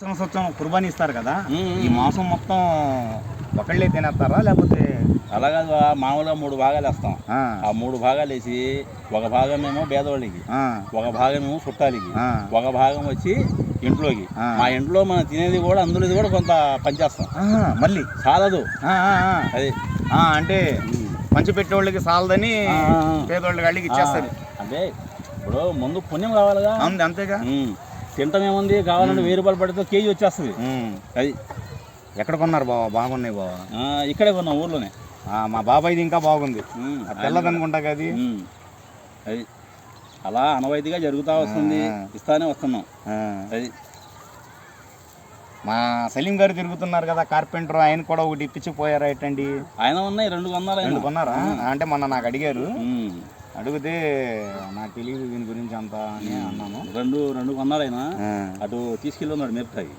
సంవత్సరం కుర్బానీ ఇస్తారు కదా, ఈ మాంసం మొత్తం ఒకళ్ళే తినేస్తారా లేకపోతే? అలా కాదు, మామూలుగా 3 భాగాలు వేస్తాం. ఆ 3 భాగాలు వేసి ఒక భాగం ఏమో పేదవాళ్ళకి, ఒక భాగం ఏమో చుట్టాలకి, ఒక భాగం వచ్చి ఇంట్లోకి. మా ఇంట్లో మనం తినేది కూడా అందులో కూడా కొంత పనిచేస్తాం. మళ్ళీ చాలదు అది. అంటే పంచిపెట్టేవాళ్ళకి చాలదని పేదవాళ్ళకి అడిగి ఇచ్చేస్తారు. అంటే ఇప్పుడు ముందు పుణ్యం కావాలిగా. అంతేగా. తింటాం ఏముంది, కావాలంటే 1000 రూపాయలు పడితే కేజీ వచ్చేస్తుంది. అది ఎక్కడ కొన్నారు బావ? బాగున్నాయి బావ. ఇక్కడే కొన్నాం, ఊర్లోనే. మా బాబాయ్ది ఇంకా బాగుంది, తెల్లదనుకుంటా కదా. అది అలా అనవైతిగా జరుగుతూ వస్తుంది, ఇస్తానే వస్తున్నాం. అది మా సలీం గారు తిరుగుతున్నారు కదా కార్పెంటర్, ఆయన కూడా ఒకటి ఇప్పించిపోయారా ఏంటండి? ఆయన ఉన్నాయి 2 కొన్నారా? 2 కొన్నారా? అంటే మొన్న నాకు అడిగారు, అడిగితే నాకు తెలియదు దీని గురించి అంతా అని అన్నాను. 2 కొన్నాడు ఆయన. అటు తీసుకెళ్ళి ఉన్నాడు మేపుతాయి.